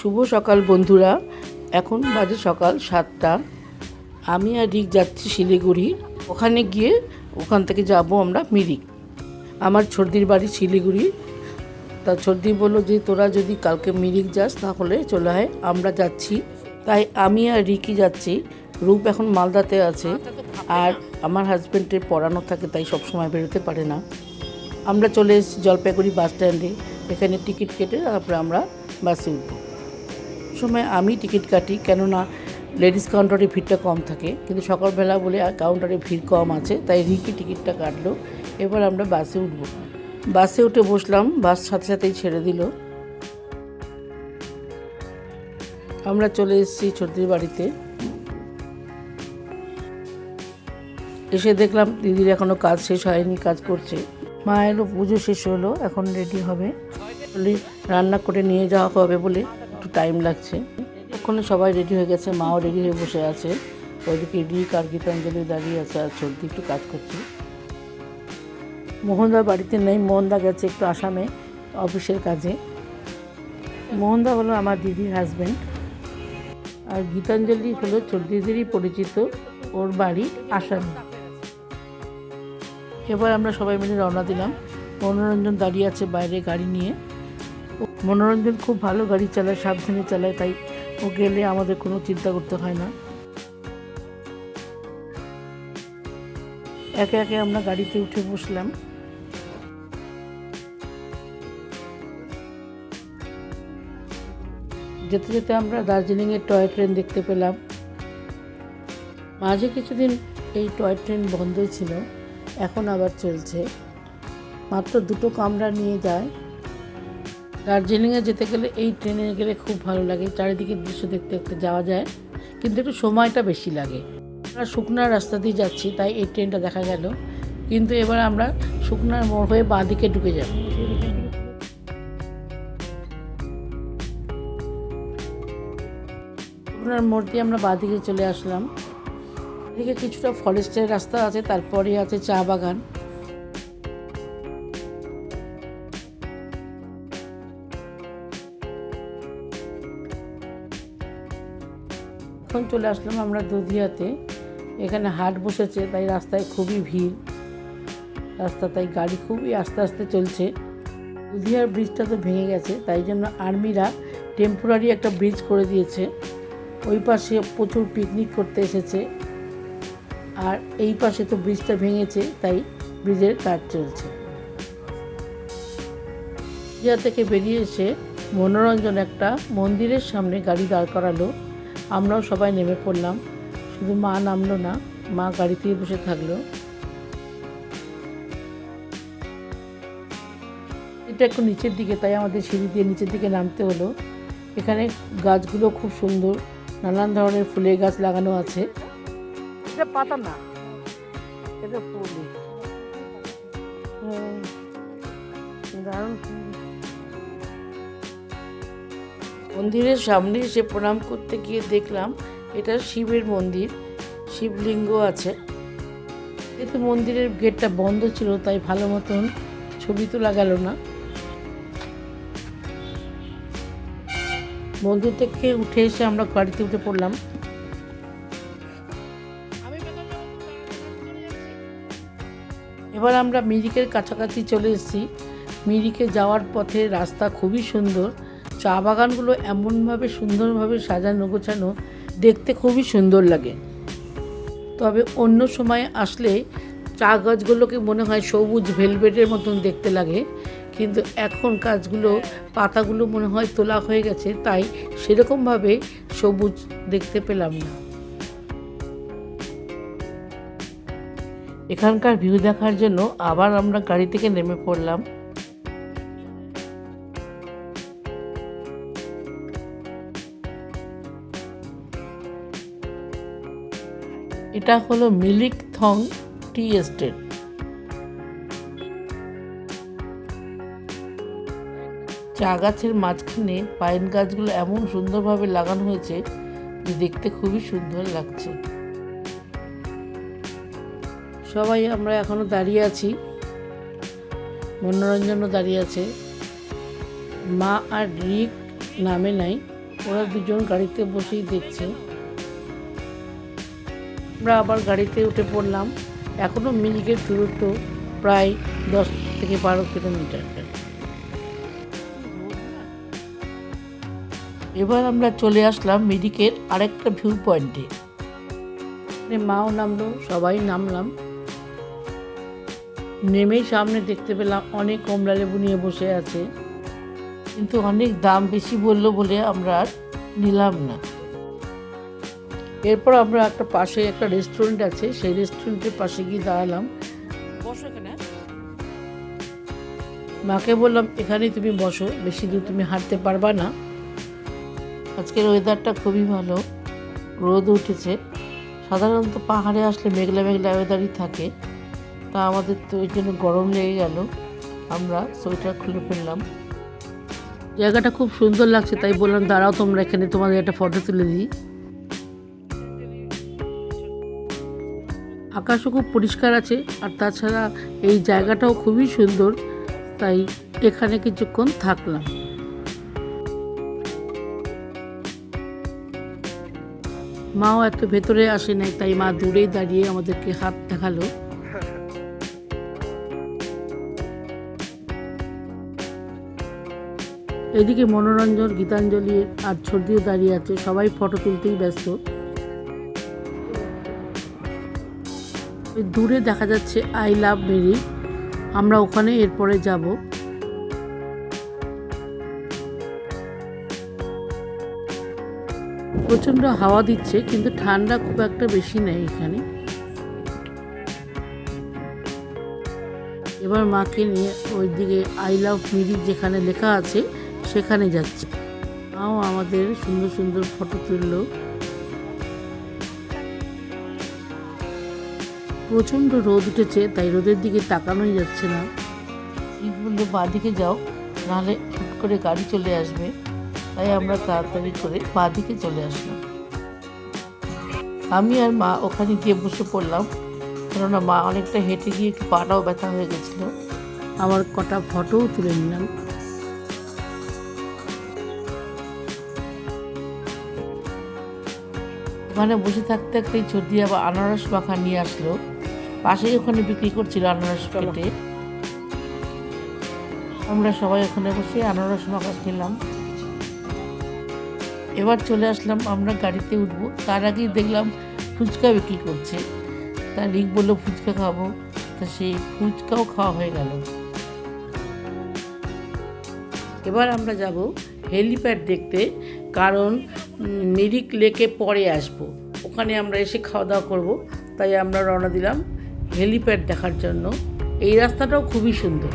শুভ সকাল বন্ধুরা। এখন বাজে সকাল 7টা। আমি আর রিক যাচ্ছি শিলিগুড়ি। ওখানে গিয়ে ওখান থেকে যাব আমরা মিরিক। আমার ছোটদির বাড়ি শিলিগুড়ি। তা ছোটদি বললো যে তোরা যদি কালকে মিরিক যাস তাহলে চলে আয়, আমরা যাচ্ছি। তাই আমি আর রিকই যাচ্ছি। রূপ এখন মালদাতে আছে, আর আমার হাজব্যান্ডের পড়ানো থাকে, তাই সবসময় বেরোতে পারে না। আমরা চলে এসেছি জলপাইগুড়ি বাস স্ট্যান্ডে। এখানে টিকিট কেটে তারপরে আমরা বাসে উঠব। সময় আমি টিকিট কাটি, কেননা লেডিস কাউন্টারে ভিড়টা কম থাকে, কিন্তু সকালবেলা বলে কাউন্টারে ভিড় কম আছে, তাই রিকি টিকিটটা কাটলো। এবার আমরা বাসে উঠব। বাসে উঠে বসলাম, বাস সাথে সাথেই ছেড়ে দিল। আমরা চলে এসেছি ছোটদির বাড়িতে। এসে দেখলাম দিদির এখনও কাজ শেষ হয়নি, কাজ করছে। মায়েরও পুজো শেষ হলো, এখন রেডি হবে। রান্না করে নিয়ে যাওয়া হবে বলে একটু টাইম লাগছে। ওখানে সবাই রেডি হয়ে গেছে, মাও রেডি হয়ে বসে আছে। ওইদিকে রিক আর গীতাঞ্জলি দাঁড়িয়ে আছে, আর ছোটদি একটু কাজ করছে। মোহনদা বাড়িতে নেই, মোহনদা গেছে একটু আসামে অফিসের কাজে। মোহনদা হলো আমার দিদির হাজব্যান্ড, আর গীতাঞ্জলি হলো ছোটদিদিরই পরিচিত, ওর বাড়ি আসামে। এবার আমরা সবাই মিলে রওনা দিলাম। মনোরঞ্জন দাঁড়িয়ে আছে বাইরে গাড়ি নিয়ে। মনোরঞ্জন খুব ভালো গাড়ি চালায়, সাবধানে চালায়, তাই ও গেলে আমাদের কোনো চিন্তা করতে হয় না। একে একে আমরা গাড়িতে উঠে বসলাম। যেতে যেতে আমরা দার্জিলিংয়ের টয় ট্রেন দেখতে পেলাম। মাঝে কিছুদিন এই টয় ট্রেন বন্ধই ছিল, এখন আবার চলছে। মাত্র 2টো কামরা নিয়ে যায়। দার্জিলিংয়ে যেতে গেলে এই ট্রেনে গেলে খুব ভালো লাগে, চারিদিকে দৃশ্য দেখতে দেখতে যাওয়া যায়, কিন্তু একটু সময়টা বেশি লাগে। আমরা শুকনার রাস্তা দিয়ে যাচ্ছি, তাই এই ট্রেনটা দেখা গেল। কিন্তু এবার আমরা শুকনার মোড় হয়ে বাঁ দিকে ঢুকে যাব। শুকনার মোড় দিয়ে আমরা বাঁ দিকে চলে আসলাম। এদিকে কিছুটা ফরেস্টের রাস্তা আছে, তারপরে আছে চা বাগান। এখন চলে আসলাম আমরা দুধিয়াতে। এখানে হাট বসেছে, তাই রাস্তায় খুবই ভিড়। তাই গাড়ি খুবই আস্তে আস্তে চলছে। দুধিয়ার ব্রিজটা তো ভেঙে গেছে, তাই জন্য আর্মিরা টেম্পোরারি একটা ব্রিজ করে দিয়েছে। ওই পাশে প্রচুর পিকনিক করতে এসেছে, আর এই পাশে তো ব্রিজটা ভেঙেছে, তাই ব্রিজের কাজ চলছে। দুধিয়া থেকে বেরিয়ে এসে মনোরঞ্জন একটা মন্দিরের সামনে গাড়ি দাঁড় করালো। আমরাও সবাই নেমে পড়লাম, শুধু মা নামলো না, মা গাড়িতেই বসে থাকলো। এটা একটু নিচের দিকে, তাই আমাদের সিঁড়ি দিয়ে নিচের দিকে নামতে হলো। এখানে গাছগুলো খুব সুন্দর, নানান ধরনের ফুলের গাছ লাগানো আছে। এটা পাতা না, এটা ফুল। দারুণ। মন্দিরের সামনে এসে প্রণাম করতে গিয়ে দেখলাম এটা শিবের মন্দির, শিবলিঙ্গ আছে। যেহেতু মন্দিরের গেটটা বন্ধ ছিল, তাই ভালো মতন ছবি তোলা গেল না। মন্দির থেকে উঠে এসে আমরা গাড়িতে উঠে পড়লাম। এবার আমরা মিরিকের কাছাকাছি চলে এসেছি। মিরিকে যাওয়ার পথে রাস্তা খুবই সুন্দর। চা বাগানগুলো এমনভাবে সুন্দরভাবে সাজানো গোছানো, দেখতে খুবই সুন্দর লাগে। তবে অন্য সময় আসলে চা গাছগুলোকে মনে হয় সবুজ ভেলভেটের মতন দেখতে লাগে, কিন্তু এখন গাছগুলো পাতাগুলো মনে হয় তোলা হয়ে গেছে, তাই সেরকমভাবে সবুজ দেখতে পেলাম না। এখানকার ভিউ দেখার জন্য আবার আমরা গাড়ি থেকে নেমে পড়লাম। এটা হলো মিলিক থং টি এস্টেট। চা গাছের মাঝখানে পাইন গাছগুলো এমন সুন্দরভাবে লাগানো হয়েছে যে দেখতে খুবই সুন্দর লাগছে। সবাই আমরা এখনো দাঁড়িয়ে আছি, মনোরঞ্জনও দাঁড়িয়ে আছে। মা আর রিক নামে নাই, ওরা দুজন গাড়িতে বসেই দেখছে। আমরা আবার গাড়িতে উঠে পড়লাম। এখনও মিরিকের দূরত্ব প্রায় 10 থেকে 12 কিলোমিটার। এবার আমরা চলে আসলাম মিরিকের আরেকটা ভিউ পয়েন্টে। মাও নামলো, সবাই নামলাম। নেমেই সামনে দেখতে পেলাম অনেক কমলা লেবু নিয়ে বসে আছে, কিন্তু অনেক দাম বেশি বললো বলে আমরা আর নিলাম না। এরপর আমরা একটা পাশে একটা রেস্টুরেন্ট আছে, সেই রেস্টুরেন্টের পাশে গিয়ে দাঁড়ালাম। বসো এখানে। মাকে বললাম এখানেই তুমি বসো, বেশি দূর তুমি হাঁটতে পারবা না। আজকের ওয়েদারটা খুবই ভালো, রোদ উঠেছে। সাধারণত পাহাড়ে আসলে মেঘলা মেঘলা ওয়েদারই থাকে, তা আমাদের তো ওই জন্য গরম লেগে গেল। আমরা সোয়েটার খুলে ফেললাম। জায়গাটা খুব সুন্দর লাগছে, তাই বললাম দাঁড়াও তোমরা এখানে, তোমাদের একটা ফটো তুলে দিই। আকাশও খুব পরিষ্কার আছে, আর তাছাড়া এই জায়গাটাও খুবই সুন্দর, তাই এখানে কিছুক্ষণ থাকলাম। মাও এত ভেতরে আসে নাই, তাই মা দূরেই দাঁড়িয়ে আমাদেরকে হাত দেখালো। এদিকে মনোরঞ্জন, গীতাঞ্জলি আর ছর্দিও দাঁড়িয়ে আছে, সবাই ফটো তুলতেই ব্যস্ত। দূরে দেখা যাচ্ছে আই লাভ মিরিক, আমরা ওখানে এরপরে যাব। প্রচণ্ড হাওয়া দিচ্ছে, কিন্তু ঠান্ডা খুব একটা বেশি নেই এখানে। এবার মাকে নিয়ে ওইদিকে আই লাভ মিরিক যেখানে লেখা আছে সেখানে যাচ্ছে। মাও আমাদের সুন্দর সুন্দর ফটো তুললো। প্রচণ্ড রোদ উঠেছে, তাই রোদের দিকে তাকানোই যাচ্ছে না। ঠিক বললো বাঁ দিকে যাও, নাহলে হুট করে গাড়ি চলে আসবে, তাই আমরা তাড়াতাড়ি করে বাঁ দিকে চলে আসলাম। আমি আর মা ওখানে গিয়ে বসে পড়লাম, কেননা মা অনেকটা হেঁটে গিয়ে একটু পাটাও ব্যথা হয়ে গেছিলো। আমার কটা ফটোও তুলে নিলাম। ওখানে বসে থাকতে থাকতেই ছর্দি আবার আনারস মাখা নিয়ে আসলো। পাশেই ওখানে বিক্রি করছিল আনারস কেটে। আমরা সবাই ওখানে বসে আনারস মাখা খেলাম। এবার চলে আসলাম আমরা গাড়িতে উঠবো, তার আগেই দেখলাম ফুচকা বিক্রি করছে। তা রিক বললো ফুচকা খাবো, তা সেই ফুচকাও খাওয়া হয়ে গেল। এবার আমরা যাব হেলিপ্যাড দেখতে, কারণ মিরিক লেকে পরে আসব, ওখানে আমরা এসে খাওয়া দাওয়া করবো, তাই আমরা রওনা দিলাম হেলিপ্যাড দেখার জন্য। এই রাস্তাটাও খুবই সুন্দর।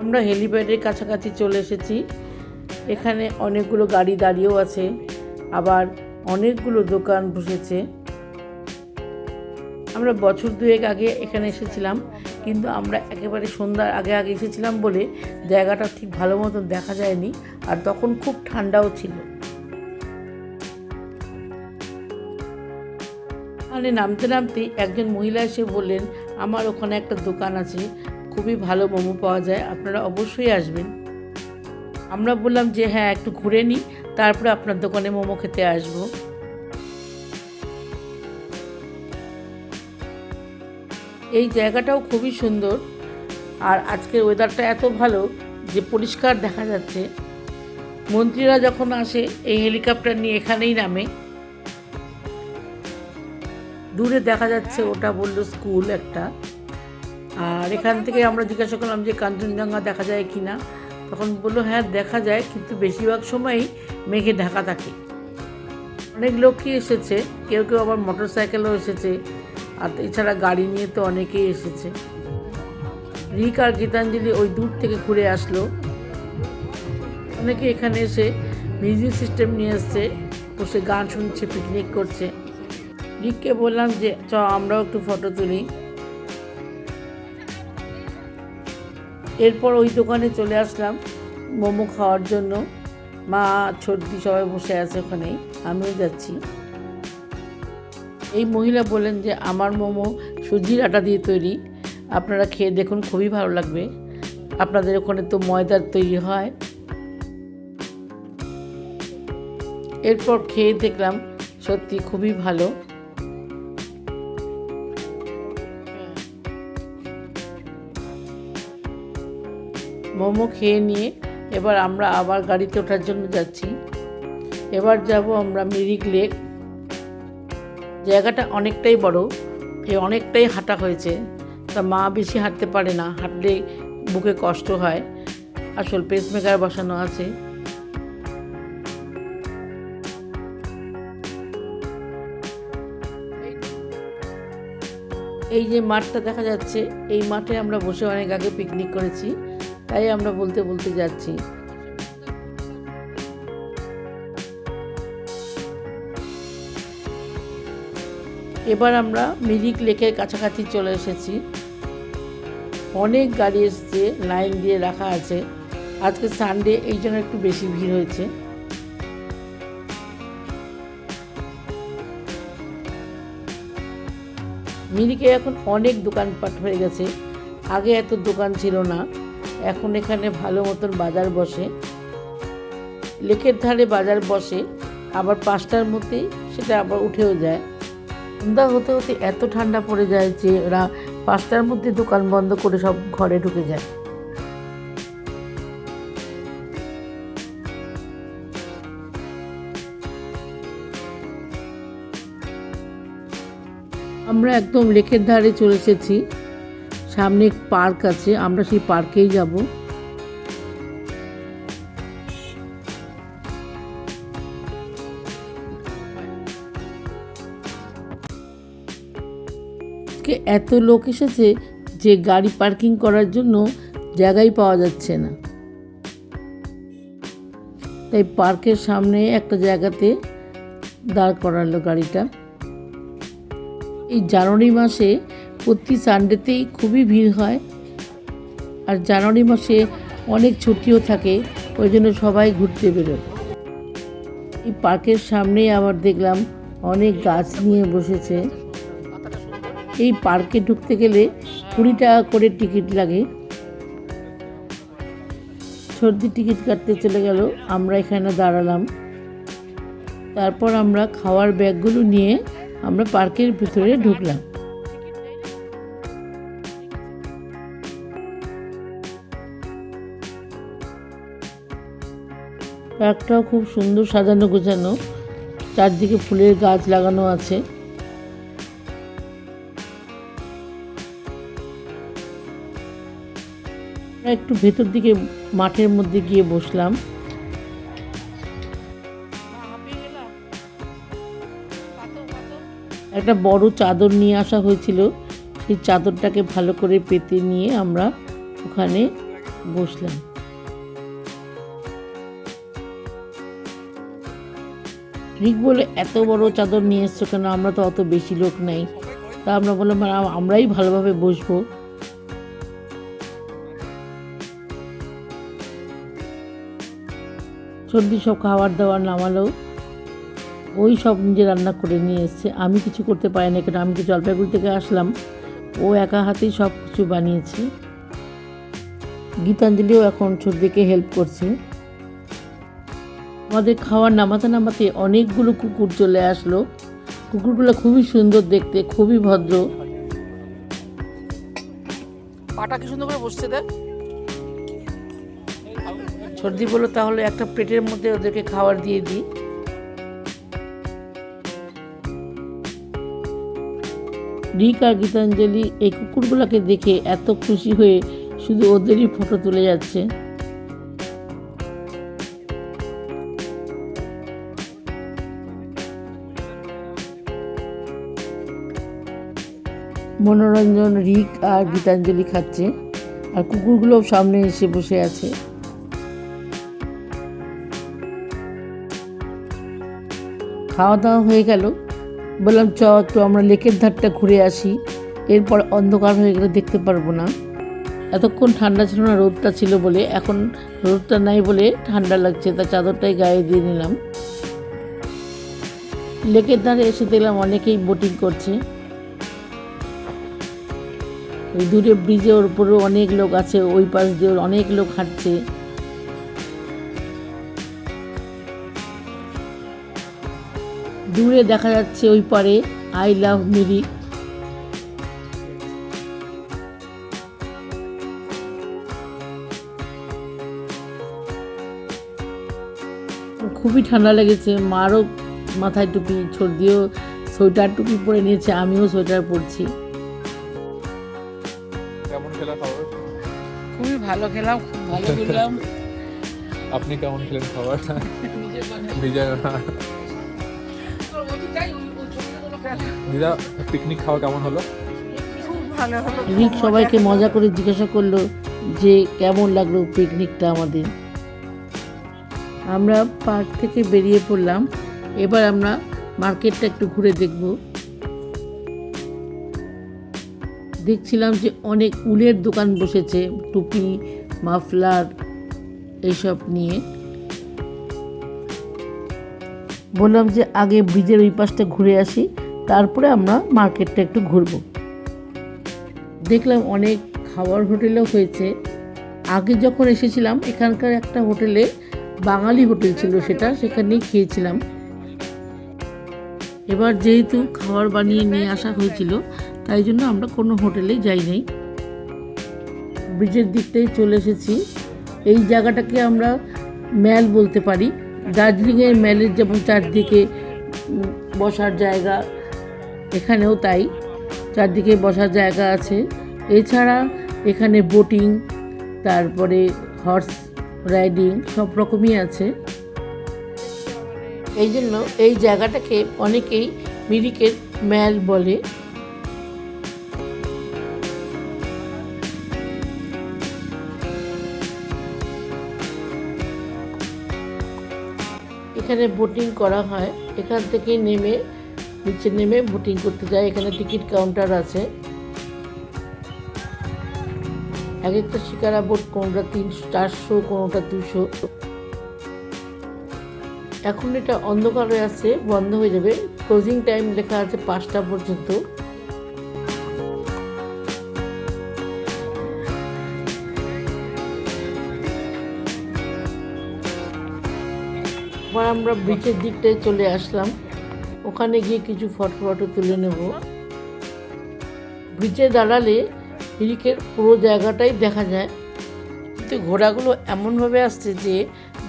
আমরা হেলিপ্যাডের কাছাকাছি চলে এসেছি। এখানে অনেকগুলো গাড়ি দাঁড়িয়েও আছে, আবার অনেকগুলো দোকান বসেছে। আমরা বছর দুয়েক আগে এখানে এসেছিলাম, কিন্তু আমরা একেবারে সন্ধ্যার আগে আগে এসেছিলাম বলে জায়গাটা ঠিক ভালো মতন দেখা যায়নি, আর তখন খুব ঠান্ডাও ছিল। মানে নামতে নামতেই একজন মহিলা এসে বললেন আমার ওখানে একটা দোকান আছে, খুবই ভালো মোমো পাওয়া যায়, আপনারা অবশ্যই আসবেন। আমরা বললাম যে হ্যাঁ একটু ঘুরে নিই, তারপরে আপনার দোকানে মোমো খেতে আসবো। এই জায়গাটাও খুবই সুন্দর, আর আজকের ওয়েদারটা এত ভালো যে পরিষ্কার দেখা যাচ্ছে। মন্ত্রীরা যখন আসে এই হেলিকপ্টার নিয়ে এখানেই নামে। দূরে দেখা যাচ্ছে ওটা বললো স্কুল একটা। আর এখান থেকে আমরা জিজ্ঞাসা করলাম যে কাঞ্চনজঙ্ঘা দেখা যায় কি না, তখন বললো হ্যাঁ দেখা যায়, কিন্তু বেশিরভাগ সময়ই মেঘে ঢাকা থাকে। অনেক লোকই এসেছে, কেউ কেউ আবার মোটর সাইকেলও এসেছে, আর এছাড়া গাড়ি নিয়ে তো অনেকেই এসেছে। রিক আর গীতাঞ্জলি ওই দূর থেকে ঘুরে আসলো। অনেকে এখানে এসে মিউজিক সিস্টেম নিয়ে এসছে, বসে গান শুনছে, পিকনিক করছে। রিককে বললাম যে চ আমরাও একটু ফটো তুলি। এরপর ওই দোকানে চলে আসলাম মোমো খাওয়ার জন্য। মা ছর্দি সবাই বসে আছে ওখানেই, আমিও যাচ্ছি। এই মহিলা বলেন যে আমার মোমো সুজির আটা দিয়ে তৈরি, আপনারা খেয়ে দেখুন, খুবই ভালো লাগবে। আপনাদের ওখানে তো ময়দার তৈরি হয়। এরপর খেয়ে দেখলাম সত্যি খুবই ভালো। মোমো খেয়ে নিয়ে এবার আমরা আবার গাড়িতে ওঠার জন্য যাচ্ছি। এবার যাব আমরা মিরিক লেক। জায়গাটা অনেকটাই বড়, অনেকটাই হাঁটা হয়েছে। তা মা বেশি হাঁটতে পারে না, হাঁটলে বুকে কষ্ট হয়। আসল পেসমেকার বসানো আছে। এই যে মাঠটা দেখা যাচ্ছে, এই মাঠে আমরা বসে অনেক আগে পিকনিক করেছি, তাই আমরা বলতে বলতে যাচ্ছি। এবার আমরা মিরিক লেকের কাছাকাছি চলে এসেছি। অনেক গাড়ি এসছে, লাইন দিয়ে রাখা আছে। আজকে সানডে, এই জন্য একটু বেশি ভিড় হয়েছে। মিরিকে এখন অনেক দোকানপাট হয়ে গেছে। আগে এত দোকান ছিল না, এখন এখানে ভালো মতন বাজার বসে। লেকের ধারে বাজার বসে, আবার 5টার মধ্যেই সেটা আবার উঠেও যায়। সন্ধ্যা হতে হতে এত ঠান্ডা পড়ে যায় যে ওরা 5টার মধ্যে দোকান বন্ধ করে সব ঘরে ঢুকে যায়। আমরা একদম লেকের ধারে চলে এসেছি। সামনে পার্ক আছে, আমরা সেই পার্কেই যাব। এত লোক এসেছে যে গাড়ি পার্কিং করার জন্য জায়গাই পাওয়া যাচ্ছে না। তাই পার্কের সামনে একটা জায়গাতে দাঁড় করালো গাড়িটা। এই জানুয়ারি মাসে প্রতি সানডেতেই খুবই ভিড় হয়, আর জানুয়ারি মাসে অনেক ছুটিও থাকে, ওই জন্য সবাই ঘুরতে বেরোয়। এই পার্কের সামনেই আবার দেখলাম অনেক গাছ নিয়ে বসেছে। এই পার্কে ঢুকতে গেলে 20 টাকা করে টিকিট লাগে। সর্দি টিকিট কাটতে চলে গেল, আমরা এখানে দাঁড়ালাম। তারপর আমরা খাওয়ার ব্যাগগুলো নিয়ে আমরা পার্কের ভিতরে ঢুকলাম। পার্কটাও খুব সুন্দর সাজানো গোছানো, চারদিকে ফুলের গাছ লাগানো আছে। একটু ভেতর দিকে মাঠের মধ্যে গিয়ে বসলাম। একটা বড় চাদর নিয়ে আসা হয়েছিল, সেই চাদরটাকে ভালো করে পেতে নিয়ে আমরা ওখানে বসলাম। রিক বলে, এত বড় চাদর নিয়ে এসছো কেন? আমরা তো অত বেশি লোক নাই। তা আমরা বললাম আমরাই ভালোভাবে বসবো। সর্দি সব খাবার দাবার নামালো, ওই সব নিজে রান্না করে নিয়ে এসছে। আমি কিছু করতে পারি না, কারণ আমি তো জলপাইগুড়ি থেকে আসলাম। ও একা হাতেই সব কিছু বানিয়েছে। গীতাঞ্জলিও এখন সর্দিকে হেল্প করছে। আমাদের খাবার নামাতে নামাতে অনেকগুলো কুকুর চলে আসলো। কুকুরগুলো খুবই সুন্দর দেখতে, খুবই ভদ্র। পাটা কি সুন্দর করে বসছে দেখ। সর্দি বলল, তাহলে একটা প্লেটের মধ্যে ওদেরকে খাবার দিয়ে দিই। রিক আর গীতাঞ্জলি এই কুকুরগুলোকে দেখে এত খুশি হয়ে শুধু ওদেরই ফটো তুলে যাচ্ছে। মনোরঞ্জন রিক আর গীতাঞ্জলি খাচ্ছে, আর কুকুরগুলো সামনে এসে বসে আছে। খাওয়া দাওয়া হয়ে গেল। বললাম একটু আমরা লেকের ধারটা ঘুরে আসি, এরপর অন্ধকার হয়ে গেলে দেখতে পারবো না। এতক্ষণ ঠান্ডা ছিল না, রোদটা ছিল বলে। এখন রোদটা নাই বলে ঠান্ডা লাগছে, তা চাদরটাই গায়ে দিয়ে নিলাম। লেকের ধারে এসে দেখলাম অনেকেই বোটিং করছে। ওই দূরে ব্রিজের উপরেও অনেক লোক আছে, ওই পাশ দিয়ে অনেক লোক হাঁটছে। দূরে দেখা যাচ্ছে ওই পারে আই লাভ মিরিক। খুবই ঠান্ডা লেগেছে, মারও মাথায় টুপি, সর্দিও সোয়েটার টুপি পরে নিয়েছে, আমিও সোয়েটার পরছি। কেমন খেলা খাবার? খুবই ভালো খেলাম, খুব ভালো খেলাম। আপনি কেমন খেলেন খাবার? নিজের দিদা, পিকনিক খাওয়া কেমন হলো? রিক সবাইকে মজা করে জিজ্ঞাসা করলো যে কেমন লাগলো পিকনিকটা আমাদের। আমরা পার্ক থেকে বেরিয়ে পড়লাম। এবার আমরা মার্কেটটা একটু ঘুরে দেখব। দেখছিলাম যে অনেক উলের দোকান বসেছে, টুপি, মাফলার এইসব নিয়ে। বললাম যে আগে ব্রিজের ওই পাশটা ঘুরে আসি, তারপরে আমরা মার্কেটটা একটু ঘুরব। দেখলাম অনেক খাবার হোটেলও হয়েছে। আগে যখন এসেছিলাম এখানকার একটা হোটেলে, বাঙালি হোটেল ছিল সেটা, সেখানেই খেয়েছিলাম। এবার যেহেতু খাবার বানিয়ে নিয়ে আসা হয়েছিল, তাই জন্য আমরা কোনো হোটেলে যাই নাই। ব্রিজের দিকটাই চলে এসেছি। এই জায়গাটাকে আমরা ম্যাল বলতে পারি। দার্জিলিংয়ের ম্যালের যেমন চারদিকে বসার জায়গা, এখানেও তাই, চারদিকে বসার জায়গা আছে। এছাড়া এখানে বোটিং, তারপরে হর্স রাইডিং সব রকমই আছে। এই জন্য এই জায়গাটাকে অনেকেই মিরিকের ম্যাল বলে। এখানে বোটিং করা হয়। এখান থেকে নিচে নেমে বোটিং করতে যায়। এখানে টিকিট কাউন্টার আছে। এক একটা শিকারা বোট কোনোটা 300-400, কোনোটা 200। এখন এটা অন্ধকার হয়ে আছে, বন্ধ হয়ে যাবে। ক্লোজিং টাইম লেখা আছে 5টা পর্যন্ত। এবার আমরা বিচের দিকটায় চলে আসলাম। ওখানে গিয়ে কিছু ফটো তুলে নেব। ব্রিজে দাঁড়ালে মিরিকের পুরো জায়গাটাই দেখা যায়, কিন্তু ঘোড়াগুলো এমনভাবে আসছে যে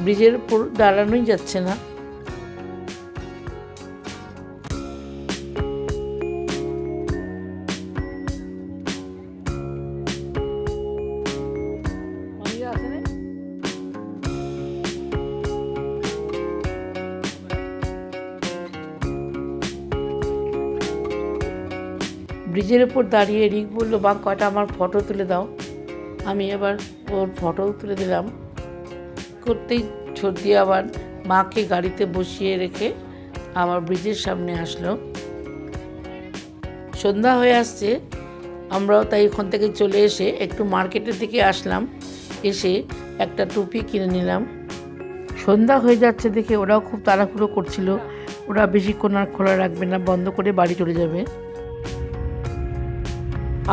ব্রিজের উপর দাঁড়ানোই যাচ্ছে না। ব্রিজের উপর দাঁড়িয়ে রিক বললো, বা কয়টা আমার ফটো তুলে দাও। আমি এবার ওর ফটোও তুলে দিলাম। করতেই সর্দি আবার মাকে গাড়িতে বসিয়ে রেখে আবার ব্রিজের সামনে আসলো। সন্ধ্যা হয়ে আসছে, আমরাও তাই ওখান থেকে চলে এসে একটু মার্কেটের দিকে আসলাম। এসে একটা টুপি কিনে নিলাম। সন্ধ্যা হয়ে যাচ্ছে দেখে ওরাও খুব তাড়াহুড়ো করছিল। ওরা বেশিক্ষণ আর খোলা রাখবে না, বন্ধ করে বাড়ি চলে যাবে।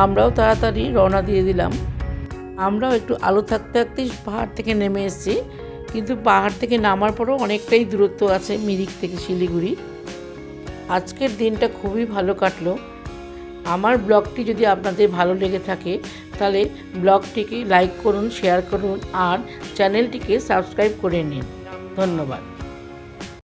আমরাও তাড়াতাড়ি রওনা দিয়ে দিলাম। আমরাও একটু আলো থাকতে থাকতেই পাহাড় থেকে নেমে এসেছি, কিন্তু পাহাড় থেকে নামার পরও অনেকটাই দূরত্ব আছে মিরিক থেকে শিলিগুড়ি। আজকের দিনটা খুবই ভালো কাটলো। আমার ব্লগটি যদি আপনাদের ভালো লেগে থাকে তাহলে ব্লগটিকে লাইক করুন, শেয়ার করুন আর চ্যানেলটিকে সাবস্ক্রাইব করে নিন। ধন্যবাদ।